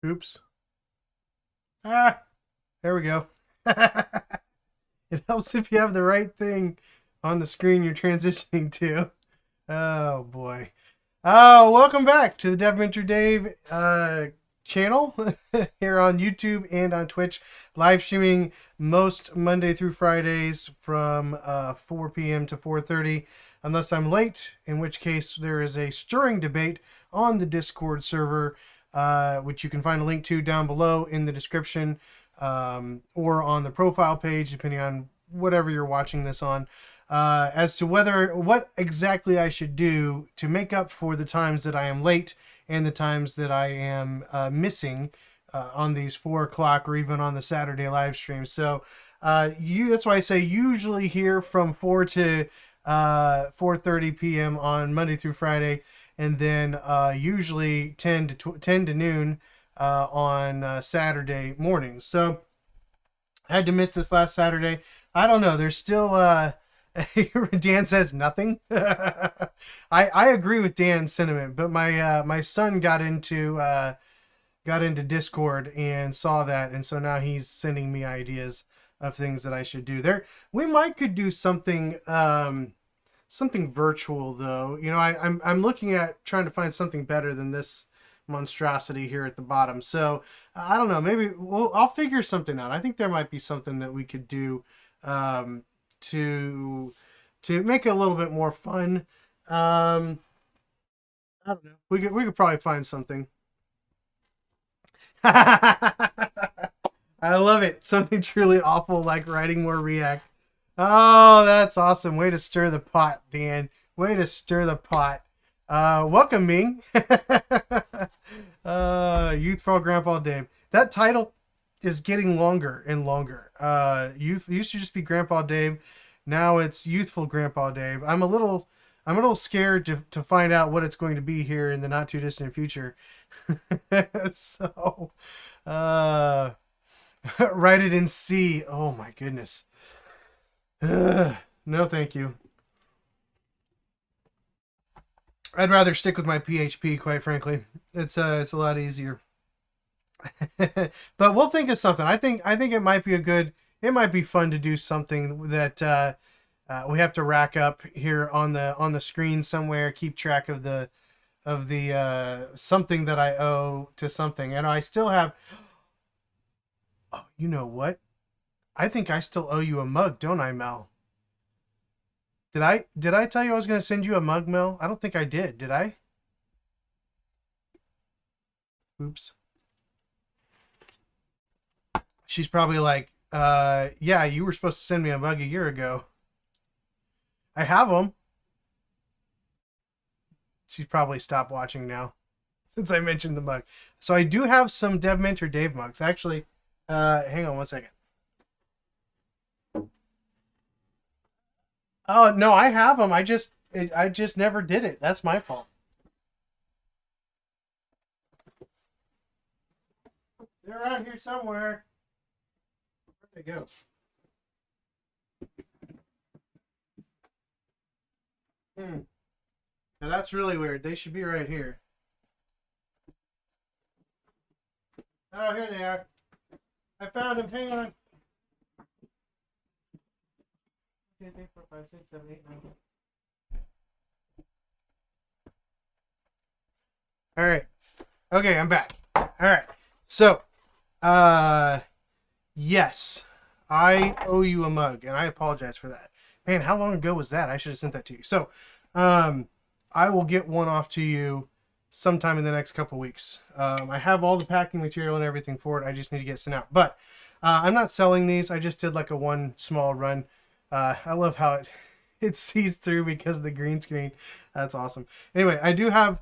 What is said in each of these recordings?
Oops. There we go. It helps if you have the right thing on the screen you're transitioning to. Oh boy. Oh, welcome back to the Dev Mentor Dave channel here on YouTube and on Twitch. Live streaming most Monday through Fridays from 4 p.m. to 4:30, unless I'm late, in which case there is a stirring debate on the Discord server, which you can find a link to down below in the description, or on the profile page, depending on whatever you're watching this on, as to what exactly I should do to make up for the times that I am late and the times that I am missing on these 4 o'clock or even on the Saturday live stream. So that's why I say usually here from 4 to 4:30 p.m. on Monday through Friday, and then usually 10 to noon on Saturday mornings. So I had to miss this last Saturday. I don't know. There's still Dan says nothing. I agree with Dan's sentiment, but my son got into Discord and saw that, and so now he's sending me ideas of things that I should do. We could do something something virtual though. You know, I'm looking at trying to find something better than this monstrosity here at the bottom. So I don't know. Maybe I'll figure something out. I think there might be something that we could do to make it a little bit more fun. I don't know. We could probably find something. I love it. Something truly awful like writing more React. Oh, that's awesome. Way to stir the pot, Dan. Way to stir the pot. Welcome, Ming. Youth for Grandpa Dave. That title is getting longer and longer. Youth used to just be Grandpa Dave. Now it's Youthful Grandpa Dave. I'm a little scared to find out what it's going to be here in the not too distant future. So, write it in C. Oh my goodness. No, thank you. I'd rather stick with my PHP, quite frankly. It's a lot easier. But we'll think of something. I think it might be it might be fun to do something that we have to rack up here on the screen somewhere. Keep track of the something that I owe to something, and I still have. Oh, you know what? I think I still owe you a mug, don't I, Mel? Did I tell you I was going to send you a mug, Mel? I don't think I did. Did I? Oops. She's probably like, yeah, you were supposed to send me a mug a year ago. I have them. She's probably stopped watching now since I mentioned the mug. So I do have some Dev Mentor Dave mugs. Actually, hang on one second. Oh, no, I have them. I just never did it. That's my fault. They're around here somewhere. Where'd they go? Now that's really weird. They should be right here. Oh, here they are. I found them. Hang on. 2, 3, 4, 5, 6, 7, 8, 9. All right. Okay, I'm back. All right. So, yes, I owe you a mug, and I apologize for that. Man, how long ago was that? I should have sent that to you. So, I will get one off to you sometime in the next couple weeks. I have all the packing material and everything for it. I just need to get sent out. But I'm not selling these. I just did like a one small run. I love how it sees through because of the green screen. That's awesome. Anyway, I do have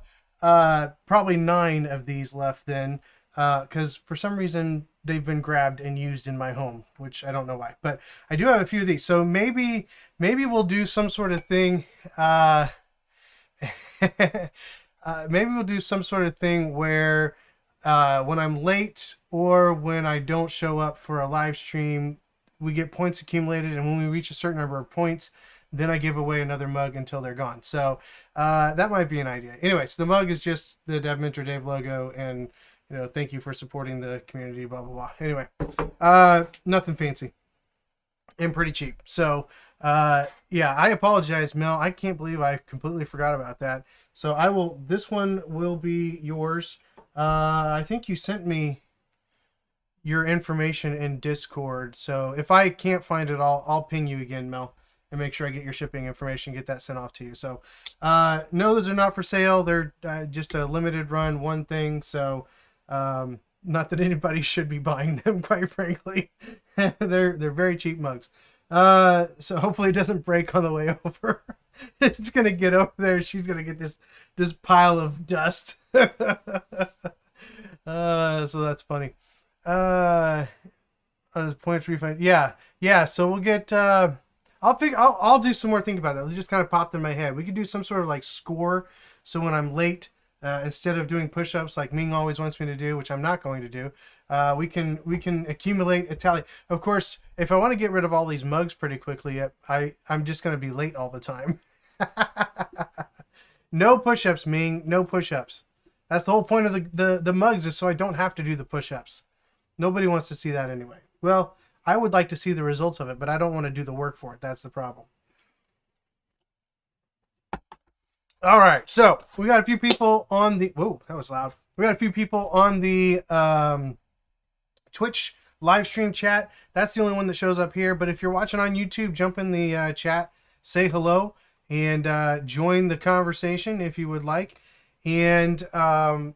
probably 9 of these left then, because for some reason they've been grabbed and used in my home, which I don't know why. But I do have a few of these. So maybe we'll do some sort of thing. Maybe we'll do some sort of thing where when I'm late or when I don't show up for a live stream, we get points accumulated, and when we reach a certain number of points, then I give away another mug until they're gone. So that might be an idea. Anyways, the mug is just the Dev Mentor Dave logo and thank you for supporting the community, blah, blah, blah. Anyway, nothing fancy and pretty cheap. So, yeah, I apologize, Mel. I can't believe I completely forgot about that. So this one will be yours. I think you sent me your information in Discord. So if I can't find it, I'll ping you again, Mel, and make sure I get your shipping information, get that sent off to you. So, no, those are not for sale. They're just a limited run, one thing. So, not that anybody should be buying them, quite frankly. They're very cheap mugs. So hopefully it doesn't break on the way over. It's gonna get over there. She's gonna get this pile of dust. So that's funny. On his points refund. Yeah. So we'll get. I'll do some more thinking about that. It just kind of popped in my head. We could do some sort of like score. So when I'm late, instead of doing push-ups like Ming always wants me to do, which I'm not going to do, we can accumulate a tally. Of course, if I want to get rid of all these mugs pretty quickly, I'm just going to be late all the time. No push-ups, Ming. No push-ups. That's the whole point of the mugs, is so I don't have to do the push-ups. Nobody wants to see that anyway. Well, I would like to see the results of it, but I don't want to do the work for it. That's the problem. All right, so we got a few people on the... Whoa, that was loud. We got a few people on the Twitch live stream chat. That's the only one that shows up here. But if you're watching on YouTube, jump in the chat, say hello, and join the conversation if you would like. And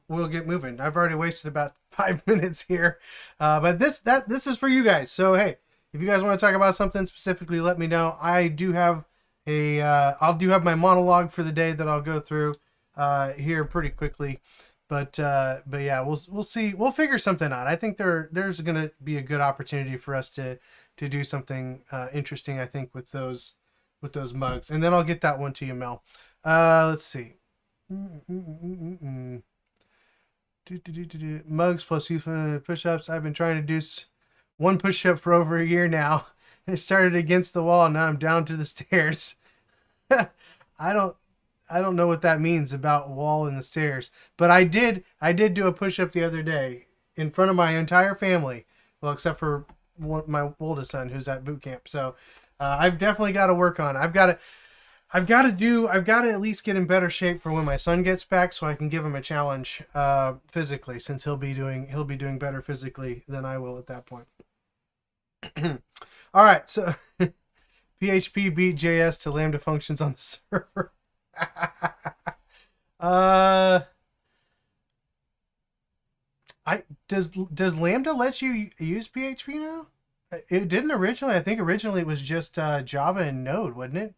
we'll get moving. I've already wasted about 5 minutes here, but this is for you guys. So hey, if you guys want to talk about something specifically, let me know. I do have I'll have my monologue for the day that I'll go through here pretty quickly. But yeah, we'll see. We'll figure something out. I think there's gonna be a good opportunity for us to do something interesting. I think with those mugs, and then I'll get that one to you, Mel. Let's see. Mugs plus youth push-ups. I've been trying to do one push-up for over a year now. I started against the wall, and now I'm down to the stairs. I don't know what that means about wall and the stairs, but I did do a push-up the other day in front of my entire family, well, except for my oldest son who's at boot camp. So I've definitely got to work on it. I've got to at least get in better shape for when my son gets back, so I can give him a challenge physically, since he'll be doing better physically than I will at that point. All right, so PHP beat JS to Lambda functions on the server. Does Lambda let you use PHP now? It didn't originally. I think originally it was just Java and Node, wasn't it?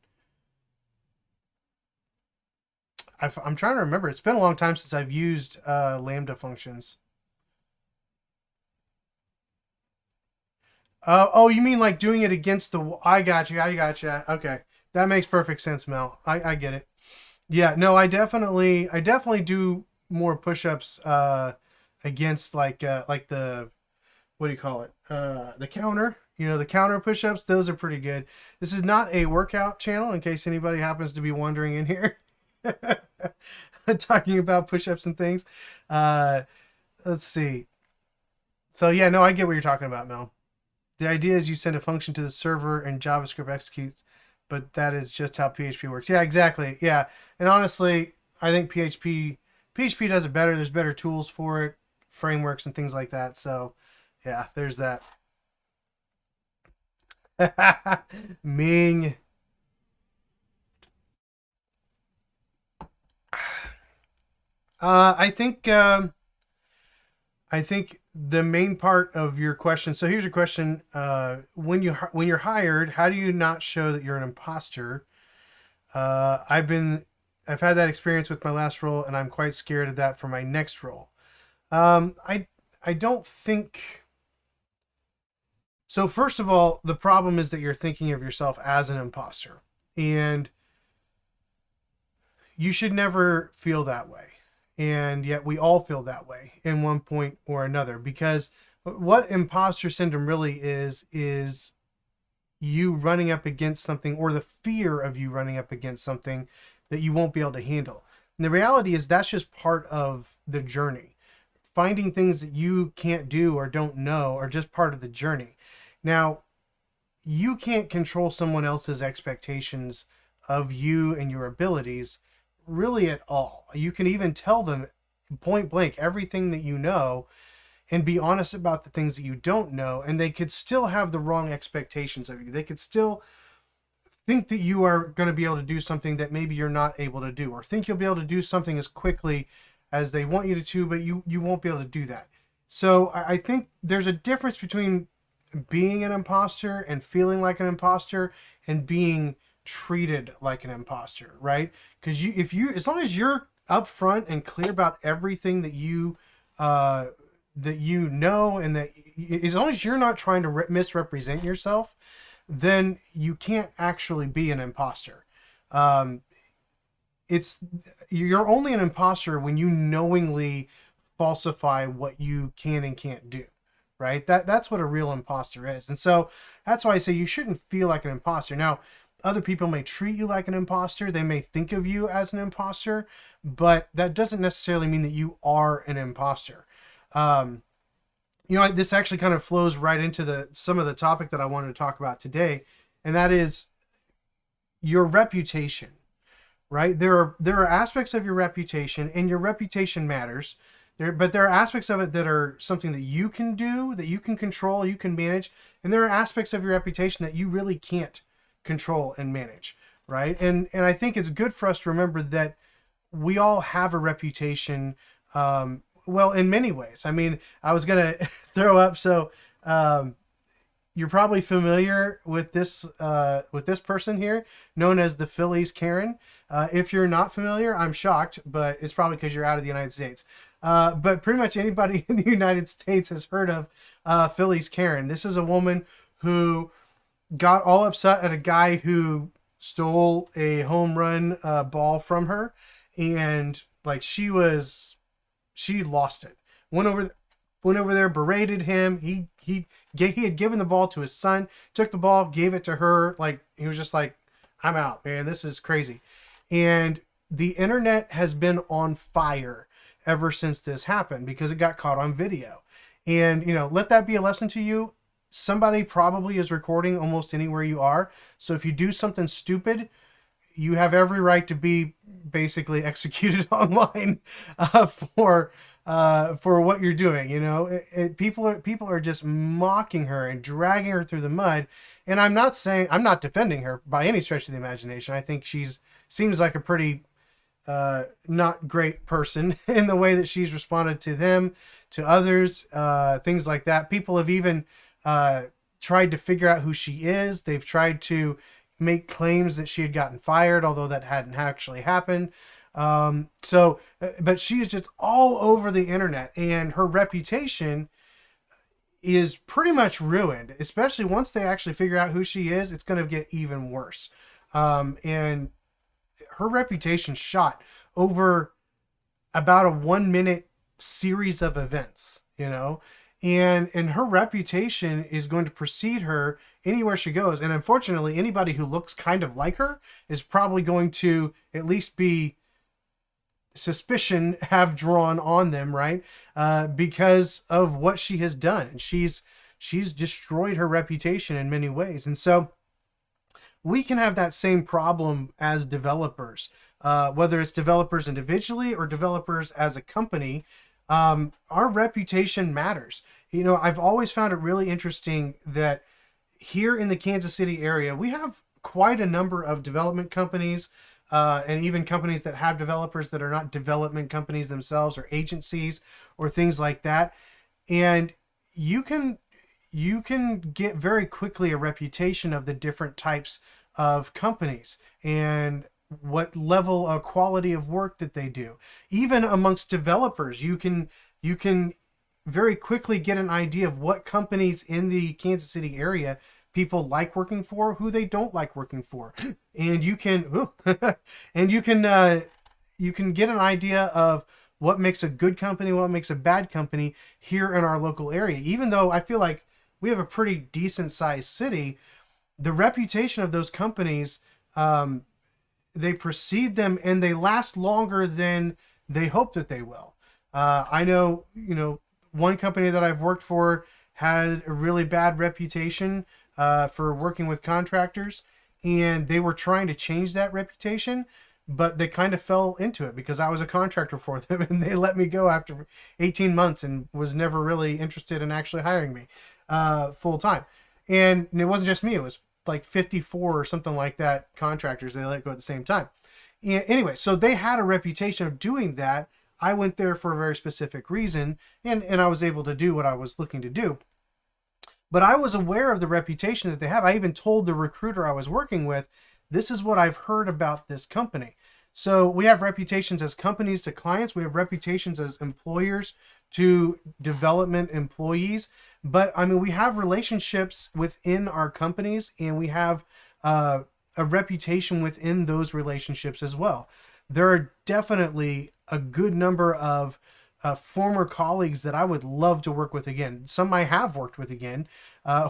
I'm trying to remember. It's been a long time since I've used Lambda functions. Oh, you mean like doing it against the... I got you. Okay. That makes perfect sense, Mel. I get it. Yeah, no, I definitely do more push-ups against like the... What do you call it? The counter. The counter push-ups. Those are pretty good. This is not a workout channel, in case anybody happens to be wondering in here. Talking about push-ups and things. Let's see. So yeah, no, I get what you're talking about, Mel. The idea is you send a function to the server and JavaScript executes, but that is just how PHP works. Yeah, exactly. Yeah, and honestly, I think PHP does it better. There's better tools for it, frameworks and things like that. So yeah, there's that. Ming. I think the main part of your question. So here's your question: when you're hired, how do you not show that you're an imposter? I've had that experience with my last role, and I'm quite scared of that for my next role. I don't think. So first of all, the problem is that you're thinking of yourself as an imposter, and you should never feel that way. And yet we all feel that way in one point or another, because what imposter syndrome really is you running up against something, or the fear of you running up against something that you won't be able to handle. And the reality is that's just part of the journey. finding things that you can't do or don't know are just part of the journey. Now, you can't control someone else's expectations of you and your abilities really at all. You can even tell them point blank everything that you know and be honest about the things that you don't know, and they could still have the wrong expectations of you. They could still think that you are going to be able to do something that maybe you're not able to do, or think you'll be able to do something as quickly as they want you to, but you won't be able to do that. So I think there's a difference between being an imposter and feeling like an imposter and being treated like an imposter, right? Because as long as you're upfront and clear about everything that you know, and that as long as you're not trying to misrepresent yourself, then you can't actually be an imposter. You're only an imposter when you knowingly falsify what you can and can't do, right? That's what a real imposter is. And so that's why I say you shouldn't feel like an imposter. Now, other people may treat you like an imposter. They may think of you as an imposter, but that doesn't necessarily mean that you are an imposter. This actually kind of flows right into some of the topic that I wanted to talk about today, and that is your reputation, right? There are aspects of your reputation, and your reputation matters. But there are aspects of it that are something that you can do, that you can control, you can manage, and there are aspects of your reputation that you really can't control and manage, right? And I think it's good for us to remember that we all have a reputation. Well, in many ways. I mean, I was going to throw up. So you're probably familiar with this person here, known as the Phillies Karen. If you're not familiar, I'm shocked, but it's probably because you're out of the United States. But pretty much anybody in the United States has heard of Phillies Karen. This is a woman who got all upset at a guy who stole a home run ball from her, and like she lost it. Went over there, berated him. He had given the ball to his son, took the ball, gave it to her. Like, he was just like, I'm out, man. This is crazy. And the internet has been on fire ever since this happened because it got caught on video. And, let that be a lesson to you. Somebody probably is recording almost anywhere you are. So if you do something stupid, you have every right to be basically executed online for what you're doing. People are just mocking her and dragging her through the mud. And I'm not defending her by any stretch of the imagination. I think seems like a pretty not great person in the way that she's responded to them, to others, things like that. People have even tried to figure out who she is. They've tried to make claims that she had gotten fired, although that hadn't actually happened. But she is just all over the internet, and her reputation is pretty much ruined, especially once they actually figure out who she is. It's going to get even worse. And her reputation shot over about a 1-minute series of events, and her reputation is going to precede her anywhere she goes. And unfortunately, anybody who looks kind of like her is probably going to at least be suspicion have drawn on them, right? Because of what she has done. She's destroyed her reputation in many ways. And so we can have that same problem as developers, whether it's developers individually or developers as a company. Our reputation matters. I've always found it really interesting that here in the Kansas City area, we have quite a number of development companies, and even companies that have developers that are not development companies themselves, or agencies or things like that. And you can get very quickly a reputation of the different types of companies and what level of quality of work that they do. Even amongst developers, you can very quickly get an idea of what companies in the Kansas City area people like working for, who they don't like working for. And you can you can get an idea of what makes a good company, what makes a bad company here in our local area. Even though I feel like we have a pretty decent sized city, the reputation of those companies, they precede them and they last longer than they hope that they will. I know, one company that I've worked for had a really bad reputation for working with contractors, and they were trying to change that reputation, but they kind of fell into it because I was a contractor for them, and they let me go after 18 months and was never really interested in actually hiring me full time. And it wasn't just me; it was like 54 or something like that contractors they let go at the same time. And anyway, so they had a reputation of doing that. I went there for a very specific reason, and I was able to do what I was looking to do. But I was aware of the reputation that they have. I even told the recruiter I was working with, this is what I've heard about this company. So we have reputations as companies to clients. We have reputations as employers to development employees. But I mean, we have relationships within our companies, and we have a reputation within those relationships as well. There are definitely a good number of former colleagues that I would love to work with again. Some I have worked with again,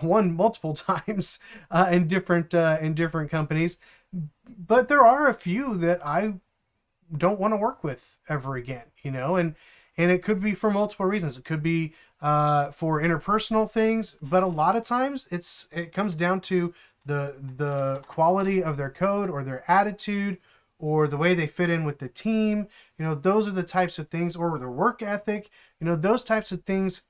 one multiple times in different companies. But there are a few that I don't want to work with ever again, and it could be for multiple reasons. It could be for interpersonal things, but a lot of times it comes down to the quality of their code or their attitude or the way they fit in with the team. Those are the types of things, or their work ethic. Those types of things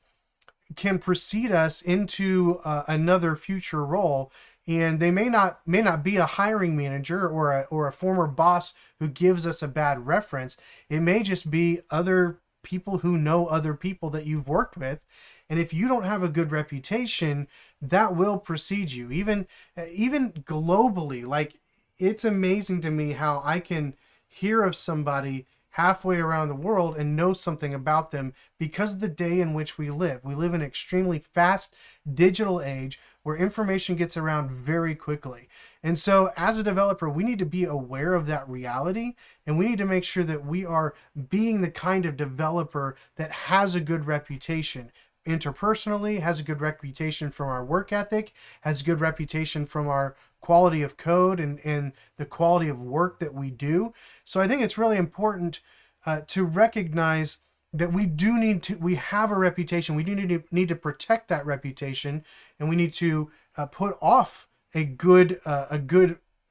can precede us into another future role, and they may not be a hiring manager or a former boss who gives us a bad reference. It may just be other people who know other people that you've worked with, and if you don't have a good reputation, that will precede you, even globally. Like, it's amazing to me how I can hear of somebody halfway around the world and know something about them because of the day in which we live. We live in an extremely fast digital age where information gets around very quickly. And so as a developer, we need to be aware of that reality, and we need to make sure that we are being the kind of developer that has a good reputation interpersonally, has a good reputation from our work ethic, has a good reputation from our quality of code and the quality of work that we do. So I think it's really important to recognize that we have a reputation. We do need to protect that reputation, and we need to put off a good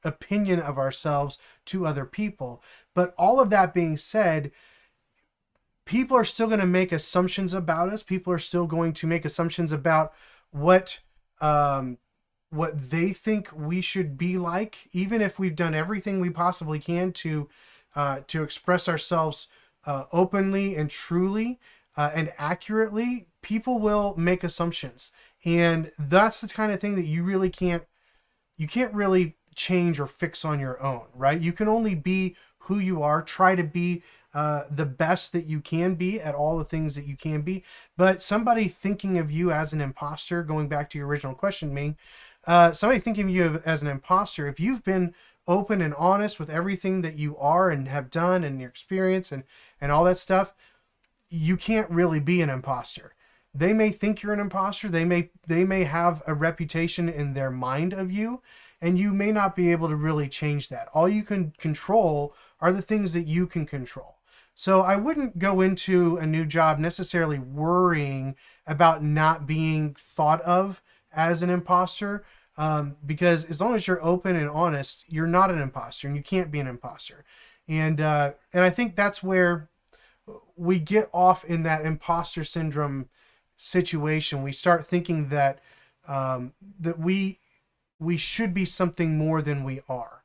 opinion of ourselves to other people. But all of that being said, people are still going to make assumptions about us. People are still going to make assumptions about what they think we should be like, even if we've done everything we possibly can to express ourselves openly and truly and accurately. People will make assumptions, and that's the kind of thing that you can't really change or fix on your own, right? You can only be who you are. Try to be the best that you can be at all the things that you can be. But somebody thinking of you as an imposter, going back to your original question, Ming, somebody thinking of you as an imposter, if you've been open and honest with everything that you are and have done and your experience and all that stuff, you can't really be an imposter. They may think you're an imposter. They may have a reputation in their mind of you, and you may not be able to really change that. All you can control are the things that you can control. So I wouldn't go into a new job necessarily worrying about not being thought of as an imposter, because as long as you're open and honest, you're not an imposter, and you can't be an imposter. And I think that's where we get off in that imposter syndrome situation. We start thinking that that we should be something more than we are.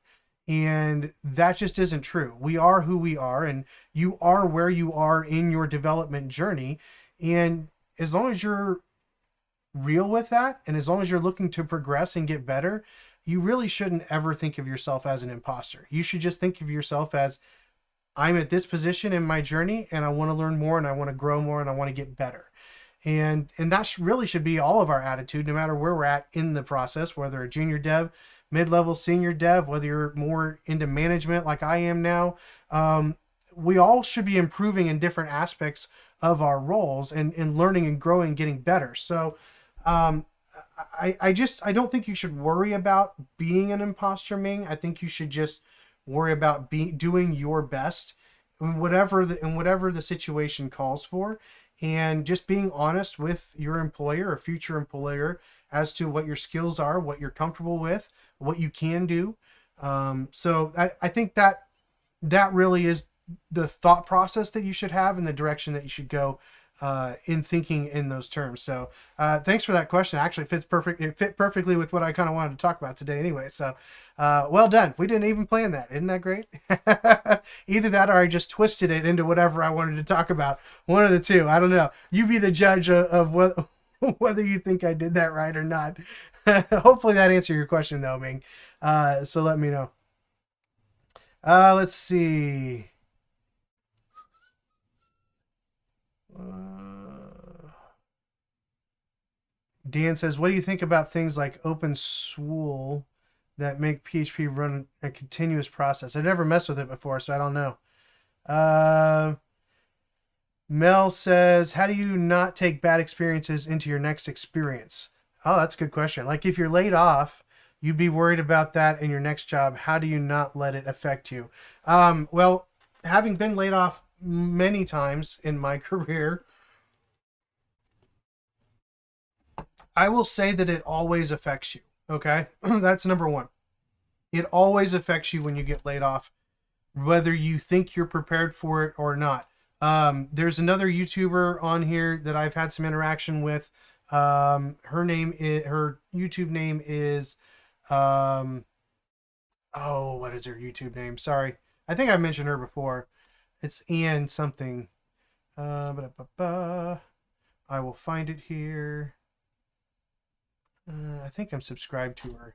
And that just isn't true. We are who we are, and you are where you are in your development journey. And as long as you're real with that, and as long as you're looking to progress and get better, you really shouldn't ever think of yourself as an imposter. You should just think of yourself as, I'm at this position in my journey, and I want to learn more, and I want to grow more, and I want to get better. And that really should be all of our attitude, no matter where we're at in the process, whether a junior dev, mid-level, senior dev, whether you're more into management like I am now. We all should be improving in different aspects of our roles and learning and growing, getting better. So I don't think you should worry about being an imposter, Ming. I think you should just worry about doing your best whatever the situation calls for, and just being honest with your employer or future employer as to what your skills are, what you're comfortable with, what you can do. So I think that really is the thought process that you should have and the direction that you should go in thinking in those terms. So thanks for that question. Actually, it fit perfectly with what I kind of wanted to talk about today anyway. So well done. We didn't even plan that. Isn't that great? Either that or I just twisted it into whatever I wanted to talk about. One of the two. I don't know. You be the judge of whether you think I did that right or not. Hopefully that answered your question though, Ming. So let me know. Let's see. Dan says, what do you think about things like OpenSWOOL that make PHP run a continuous process? I've never messed with it before, so I don't know. Mel says, how do you not take bad experiences into your next experience? Oh, that's a good question. Like if you're laid off, you'd be worried about that in your next job. How do you not let it affect you? Well, having been laid off many times in my career, I will say that it always affects you. Okay. That's number one. It always affects you when you get laid off, whether you think you're prepared for it or not. There's another YouTuber on here that I've had some interaction with. Her YouTube name is, what is her YouTube name? Sorry. I think I mentioned her before. It's Ian something. I will find it here. I think I'm subscribed to her.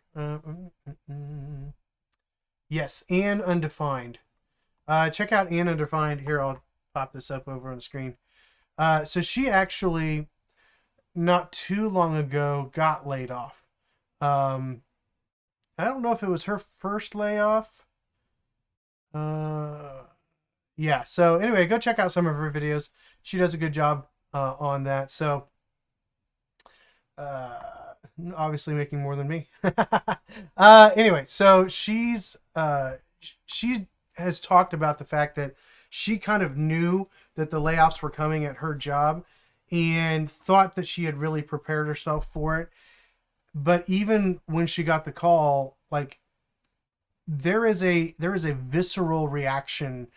Yes, Anne Undefined. Check out Anne Undefined. Here, I'll pop this up over on the screen. So she actually, not too long ago, got laid off. I don't know if it was her first layoff. Yeah, so anyway, go check out some of her videos. She does a good job on that. So, obviously making more than me. Anyway, so she has talked about the fact that she kind of knew that the layoffs were coming at her job and thought that she had really prepared herself for it. But even when she got the call, like there is a visceral reaction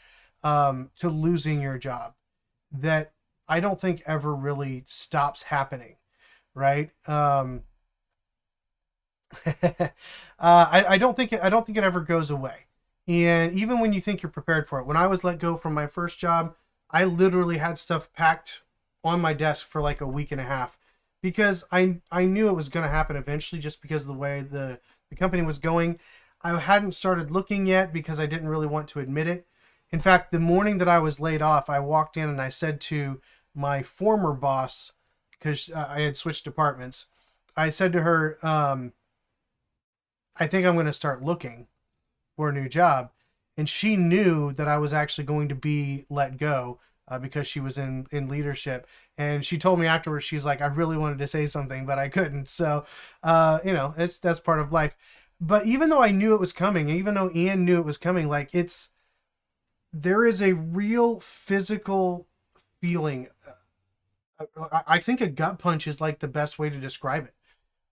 to losing your job that I don't think ever really stops happening, right? I don't think it ever goes away. And even when you think you're prepared for it, when I was let go from my first job, I literally had stuff packed on my desk for like a week and a half because I knew it was going to happen eventually just because of the way the company was going. I hadn't started looking yet because I didn't really want to admit it. In fact, the morning that I was laid off, I walked in and I said to my former boss, because I had switched departments, I said to her, I think I'm going to start looking for a new job. And she knew that I was actually going to be let go because she was in leadership. And she told me afterwards, she's like, I really wanted to say something, but I couldn't. So, that's part of life. But even though I knew it was coming, even though Ian knew it was coming, like there is a real physical feeling. I think a gut punch is like the best way to describe it.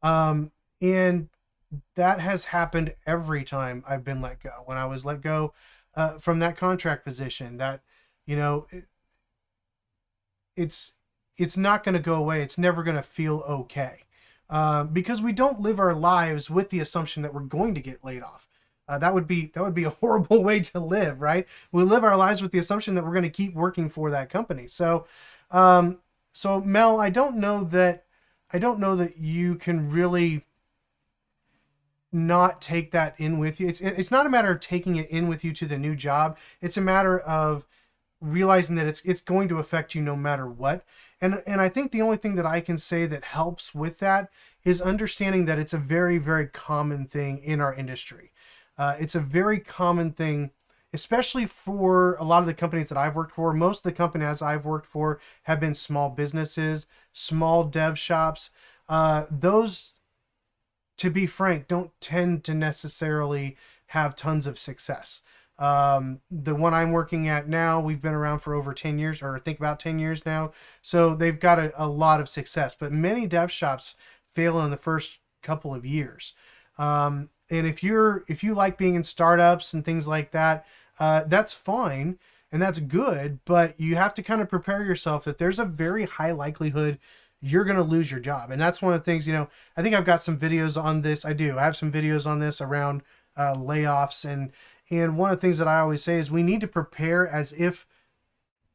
And that has happened every time I've been let go. When I was let go from that contract position, that, it's not going to go away. It's never going to feel okay. Because we don't live our lives with the assumption that we're going to get laid off. That would be a horrible way to live, right? We live our lives with the assumption that we're going to keep working for that company. So, Mel, I don't know that you can really not take that in with you. It's not a matter of taking it in with you to the new job. It's a matter of realizing that it's going to affect you no matter what. And I think the only thing that I can say that helps with that is understanding that it's a very, very common thing in our industry. It's a very common thing, especially for a lot of the companies that I've worked for. Most of the companies I've worked for have been small businesses, small dev shops. Those, to be frank, don't tend to necessarily have tons of success. The one I'm working at now, we've been around for over 10 years, or I think about 10 years now. So they've got a lot of success, but many dev shops fail in the first couple of years. And if you like being in startups and things like that, that's fine and that's good, but you have to kind of prepare yourself that there's a very high likelihood you're going to lose your job. And that's one of the things, I think I've got some videos on this. I have some videos on this around layoffs. And one of the things that I always say is we need to prepare as if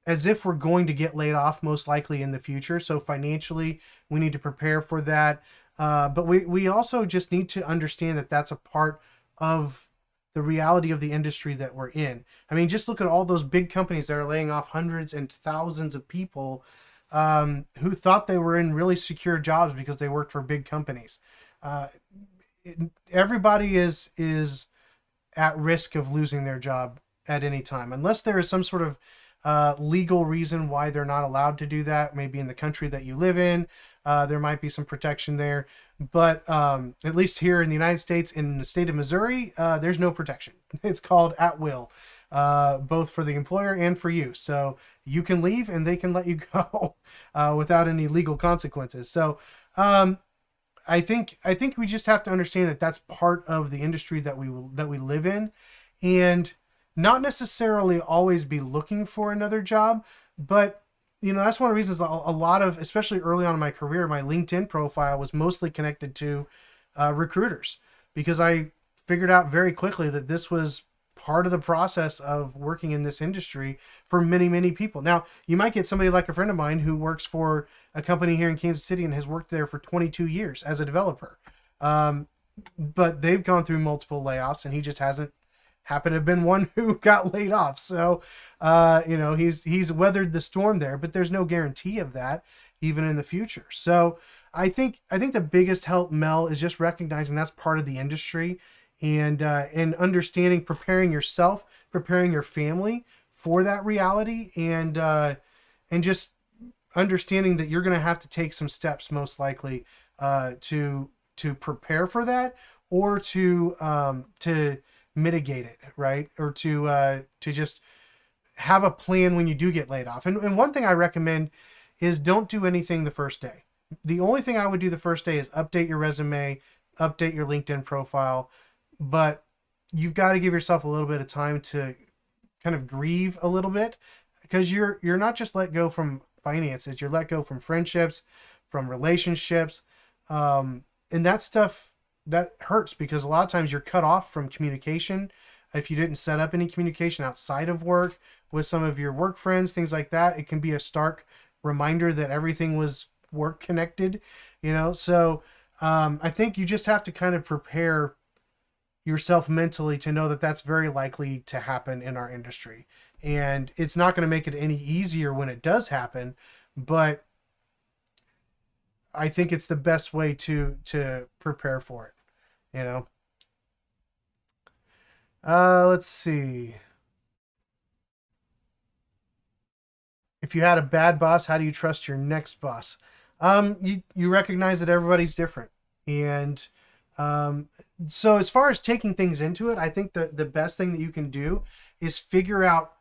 we're going to get laid off most likely in the future. So financially, we need to prepare for that. But we also just need to understand that that's a part of the reality of the industry that we're in. I mean, just look at all those big companies that are laying off hundreds and thousands of people who thought they were in really secure jobs because they worked for big companies. Everybody is at risk of losing their job at any time, unless there is some sort of legal reason why they're not allowed to do that. Maybe in the country that you live in, there might be some protection there. But at least here in the United States, in the state of Missouri, there's no protection. It's called at will, both for the employer and for you. So you can leave and they can let you go without any legal consequences. So I think we just have to understand that that's part of the industry that we live in, and not necessarily always be looking for another job, but that's one of the reasons a lot of, especially early on in my career, my LinkedIn profile was mostly connected to recruiters, because I figured out very quickly that this was part of the process of working in this industry for many, many people. Now, you might get somebody like a friend of mine who works for a company here in Kansas City and has worked there for 22 years as a developer. But they've gone through multiple layoffs, and he just hasn't happened to have been one who got laid off. So, he's weathered the storm there, but there's no guarantee of that even in the future. So I think the biggest help, Mel, is just recognizing that's part of the industry, and understanding, preparing yourself, preparing your family for that reality, and just understanding that you're going to have to take some steps most likely to prepare for that, or to mitigate it, right? Or to just have a plan when you do get laid off. And one thing I recommend is don't do anything the first day. The only thing I would do the first day is update your resume, update your LinkedIn profile, but you've got to give yourself a little bit of time to kind of grieve a little bit, because you're not just let go from finances, you're let go from friendships, from relationships, and that stuff that hurts, because a lot of times you're cut off from communication. If you didn't set up any communication outside of work with some of your work friends, things like that, it can be a stark reminder that everything was work connected, So I think you just have to kind of prepare yourself mentally to know that that's very likely to happen in our industry. And it's not going to make it any easier when it does happen, but I think it's the best way to prepare for it, Let's see. If you had a bad boss, how do you trust your next boss? You recognize that everybody's different. And so as far as taking things into it, I think the best thing that you can do is figure out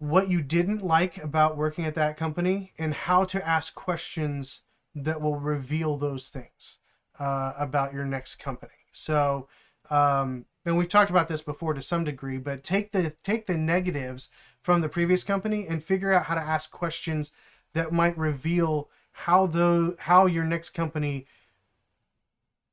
what you didn't like about working at that company and how to ask questions that will reveal those things about your next company. So, and we've talked about this before to some degree, but take the negatives from the previous company and figure out how to ask questions that might reveal how your next company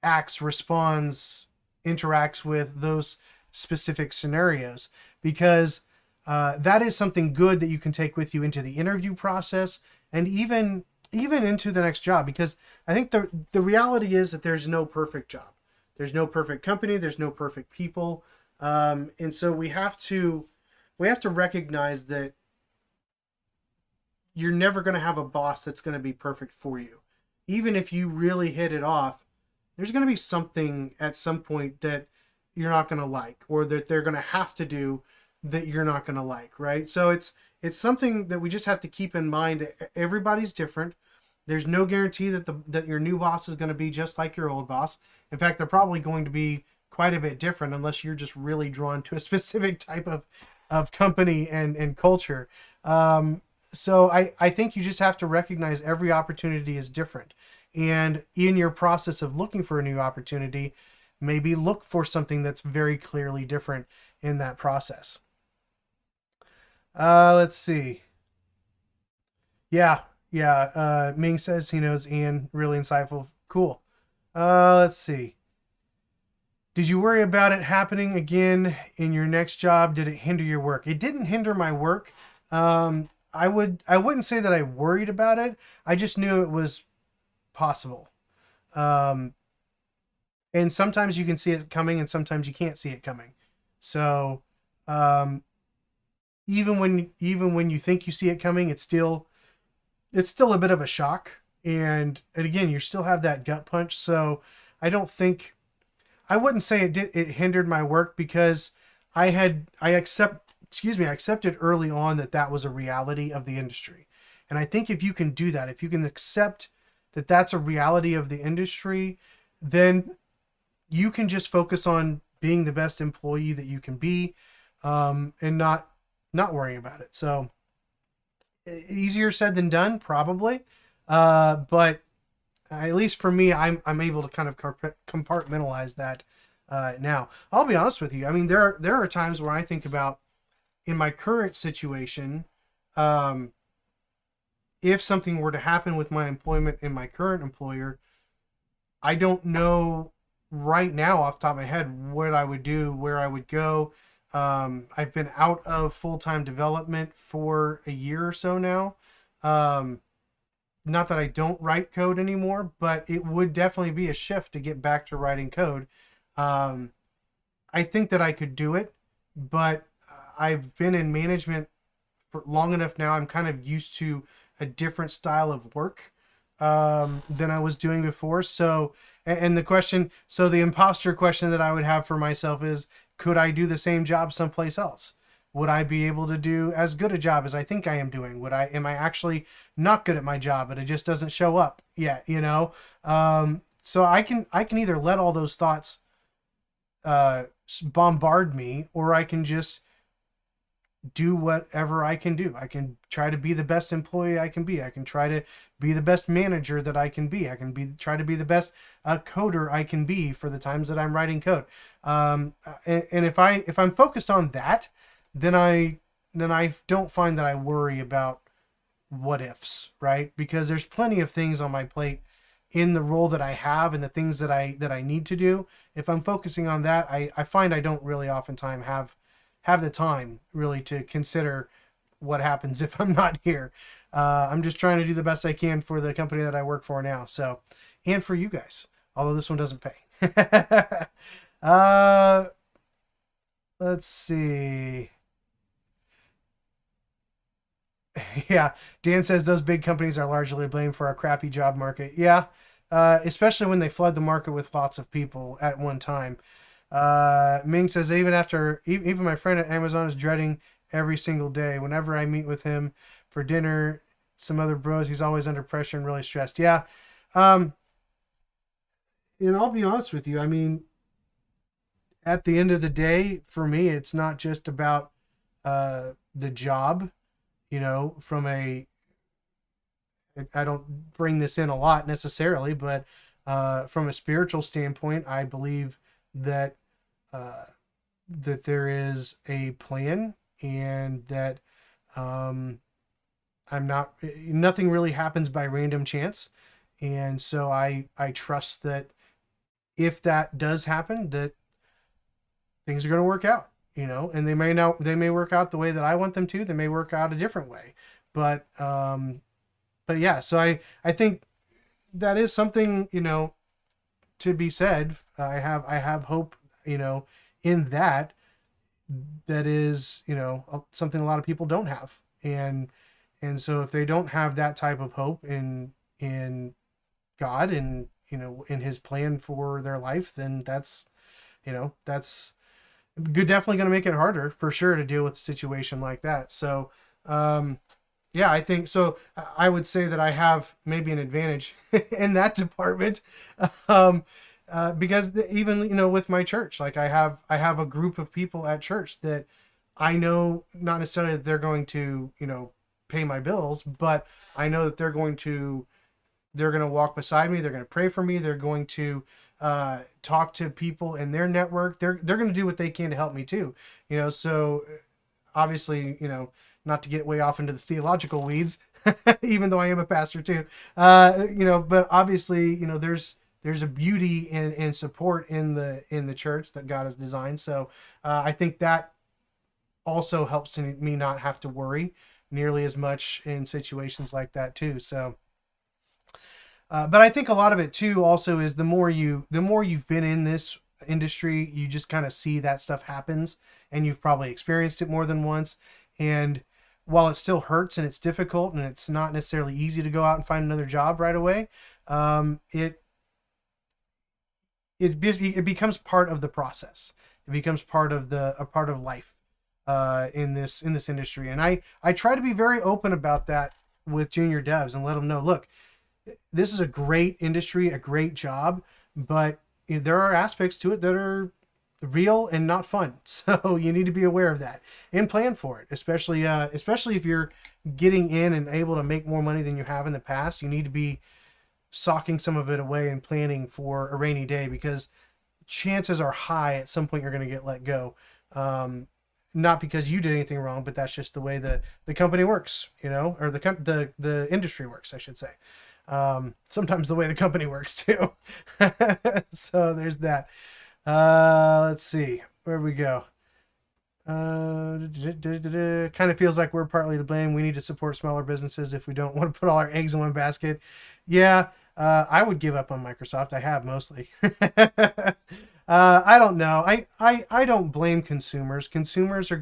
acts, responds, interacts with those specific scenarios, because that is something good that you can take with you into the interview process, and even into the next job. Because I think the reality is that there's no perfect job, there's no perfect company, there's no perfect people, and so we have to recognize that you're never going to have a boss that's going to be perfect for you. Even if you really hit it off, there's going to be something at some point that you're not going to like, or that they're going to have to do that you're not going to like, right? So it's something that we just have to keep in mind. Everybody's different. There's no guarantee that your new boss is going to be just like your old boss. In fact, they're probably going to be quite a bit different unless you're just really drawn to a specific type of company and culture. So I think you just have to recognize every opportunity is different. And in your process of looking for a new opportunity, maybe look for something that's very clearly different in that process. Let's see. Yeah, yeah. Ming says he knows Ian. Really insightful. Cool. Let's see. Did you worry about it happening again in your next job? Did it hinder your work? It didn't hinder my work. I wouldn't say that I worried about it. I just knew it was possible. Um, and sometimes you can see it coming, and sometimes you can't see it coming. So um, even when you think you see it coming, it's still a bit of a shock. And again, you still have that gut punch. So I don't think I wouldn't say it hindered my work because I accepted early on that that was a reality of the industry. And I think if you can do that, if you can accept that that's a reality of the industry, then you can just focus on being the best employee that you can be, and not worrying about it. So easier said than done, probably. But at least for me, I'm able to kind of compartmentalize that now. I'll be honest with you. I mean, there are times where I think about in my current situation, um, if something were to happen with my employment in my current employer, I don't know right now off the top of my head what I would do, where I would go. I've been out of full-time development for a year or so now. Um, Not that I don't write code anymore, but it would definitely be a shift to get back to writing code. Um, I think that I could do it, but I've been in management for long enough now. I'm kind of used to a different style of work than I was doing before. So, and the question, so the imposter question that I would have for myself is, could I do the same job someplace else? Would I be able to do as good a job as I think I am doing? Am I actually not good at my job, but it just doesn't show up yet, you know? So I can either let all those thoughts bombard me, or I can just do whatever I can do. I can try to be the best employee I can be. I can try to be the best manager that I can be. I can try to be the best coder I can be for the times that I'm writing code. And if I'm focused on that, then I don't find that I worry about what ifs, right? Because there's plenty of things on my plate in the role that I have and the things that I need to do. If I'm focusing on that, I find I don't really oftentimes have the time really to consider what happens if I'm not here. I'm just trying to do the best I can for the company that I work for now. So, and for you guys, although this one doesn't pay. uh, let's see. Yeah, Dan says those big companies are largely blamed for our crappy job market. Yeah, especially when they flood the market with lots of people at one time. Ming says even my friend at Amazon is dreading every single day. Whenever I meet with him for dinner, some other bros, he's always under pressure and really stressed. Yeah, um, and I'll be honest with you. I mean, at the end of the day, for me, it's not just about the job. You know, I don't bring this in a lot necessarily, but from a spiritual standpoint, I believe that uh, that there is a plan, and that um, I'm not nothing really happens by random chance, and so I trust that if that does happen, that things are going to work out, you know, and they may work out the way that I want them to. They may work out a different way, but yeah. So I think that is something, you know, to be said. I have hope, you know, in that. That is, you know, something a lot of people don't have, and so if they don't have that type of hope in God, and you know, in His plan for their life, then that's, you know, that's definitely going to make it harder for sure to deal with a situation like that. So yeah, I think so. I would say that I have maybe an advantage in that department. um, because even with my church, like I have a group of people at church that I know not necessarily that they're going to pay my bills, but I know that they're going to walk beside me. They're going to pray for me. They're going to talk to people in their network. They're going to do what they can to help me too. So obviously, not to get way off into the theological weeds, even though I am a pastor too. But obviously, there's a beauty and support in the church that God has designed. So I think that also helps me not have to worry nearly as much in situations like that too. So. But I think a lot of it too also is the more you've been in this industry, you just kind of see that stuff happens, and you've probably experienced it more than once. And while it still hurts and it's difficult and it's not necessarily easy to go out and find another job right away, it becomes part of the process. It becomes part of a part of life in this industry. And I try to be very open about that with junior devs and let them know, look, this is a great industry, a great job, but there are aspects to it that are real and not fun. So you need to be aware of that and plan for it, especially if you're getting in and able to make more money than you have in the past. You need to be socking some of it away and planning for a rainy day, because chances are high at some point you're going to get let go. Not because you did anything wrong, but that's just the way the company works, or the industry works, I should say. Sometimes the way the company works too. So there's that. Let's see where we go. Kind of feels like we're partly to blame. We need to support smaller businesses if we don't want to put all our eggs in one basket. Yeah, I would give up on Microsoft. I have mostly. I don't know. I don't blame consumers. Consumers are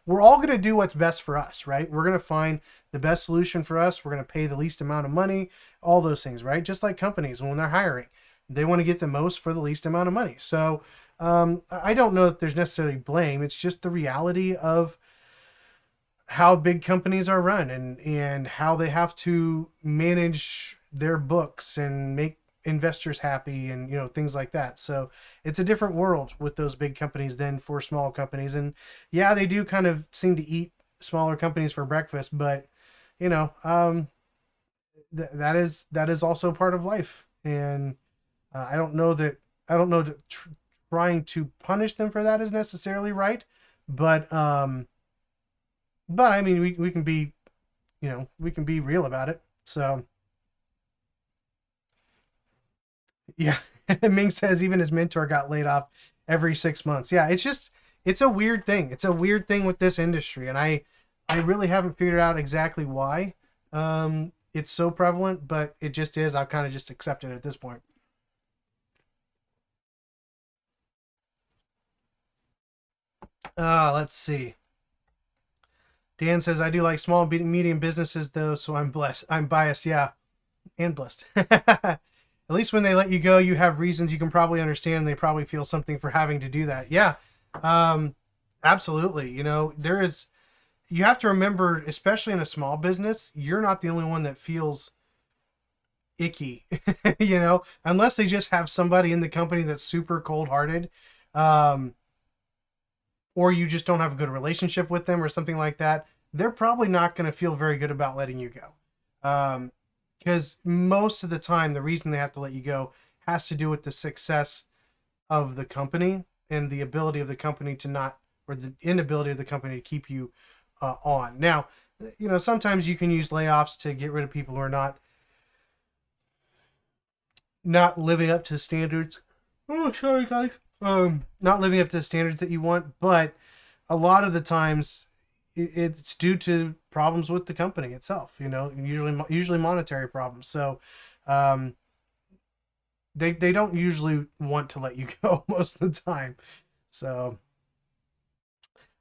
we're all going to do what's best for us, right? We're going to find the best solution for us. We're going to pay the least amount of money, all those things, right? Just like companies, when they're hiring, they want to get the most for the least amount of money. So I don't know if there's necessarily blame. It's just the reality of how big companies are run and how they have to manage their books and make investors happy and things like that. So it's a different world with those big companies than for small companies. And yeah, they do kind of seem to eat smaller companies for breakfast, but that is also part of life. And I don't know that trying to punish them for that is necessarily right, but I mean, we can be real about it. So yeah. Ming says even his mentor got laid off every 6 months. Yeah, it's a weird thing. It's a weird thing with this industry, and I really haven't figured out exactly why it's so prevalent, but it just is. I've kind of just accepted it at this point. Let's see. Dan says, I do like small, medium businesses, though, so I'm blessed. I'm biased, yeah, and blessed. At least when they let you go, you have reasons you can probably understand. They probably feel something for having to do that. Yeah, absolutely. You have to remember, especially in a small business, you're not the only one that feels icky, unless they just have somebody in the company that's super cold-hearted, or you just don't have a good relationship with them or something like that. They're probably not going to feel very good about letting you go. Because most of the time, the reason they have to let you go has to do with the success of the company and the ability of the company or the inability of the company to keep you on. Now, sometimes you can use layoffs to get rid of people who are not living up to the standards. Oh, sorry, guys. Not living up to the standards that you want, but a lot of the times it's due to problems with the company itself, usually monetary problems. So they don't usually want to let you go most of the time. So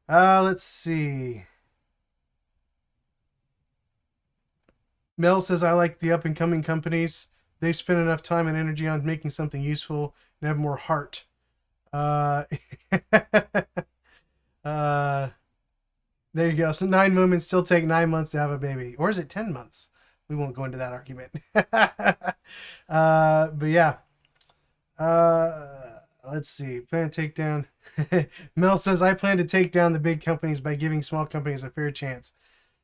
let's see. Mel says, I like the up and coming companies. They spend enough time and energy on making something useful and have more heart. There you go. So 9 women still take 9 months to have a baby. Or is it 10 months? We won't go into that argument. But yeah. Let's see. Plan to take down. Mel says, I plan to take down the big companies by giving small companies a fair chance.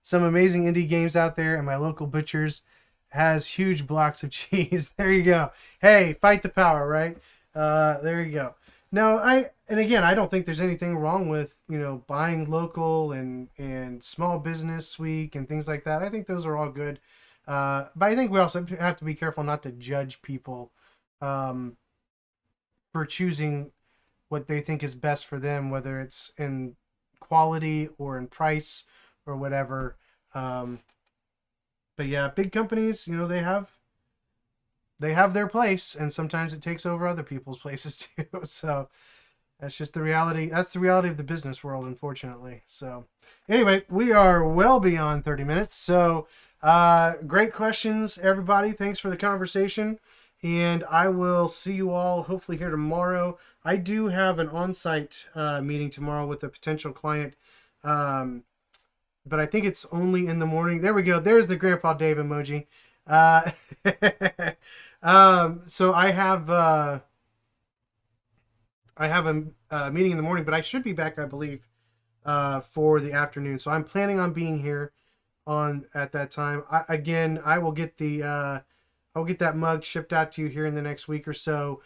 Some amazing indie games out there, and my local butchers has huge blocks of cheese. There you go. Hey, fight the power, right? There you go. No, and again, I don't think there's anything wrong with, buying local and small business week and things like that. I think those are all good. But I think we also have to be careful not to judge people um, for choosing what they think is best for them, whether it's in quality or in price or whatever. But yeah, big companies, they have their place, and sometimes it takes over other people's places too. So that's just the reality. That's the reality of the business world, unfortunately. So anyway, we are well beyond 30 minutes. So great questions, everybody. Thanks for the conversation. And I will see you all hopefully here tomorrow. I do have an on-site meeting tomorrow with a potential client. But I think it's only in the morning. There we go. There's the Grandpa Dave emoji. So I have a meeting in the morning, but I should be back, I believe, for the afternoon. So I'm planning on being here at that time. I will get I'll get that mug shipped out to you here in the next week or so,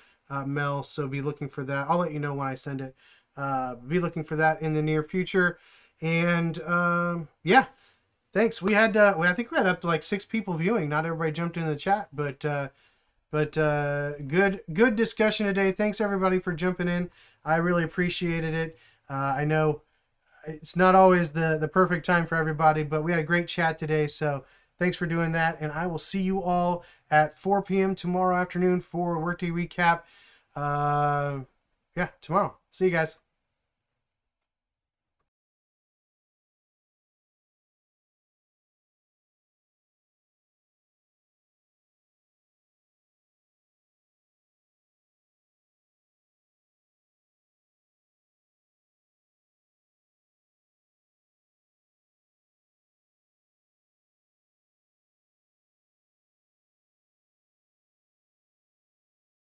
Mel. So be looking for that. I'll let you know when I send it. Be looking for that in the near future. And yeah, thanks. I think we had up to like 6 people viewing. Not everybody jumped in the chat, but good discussion today. Thanks everybody for jumping in. I really appreciated it. I know it's not always the perfect time for everybody, but we had a great chat today. So thanks for doing that. And I will see you all at 4 p.m. tomorrow afternoon for Workday Recap. Yeah, tomorrow. See you guys.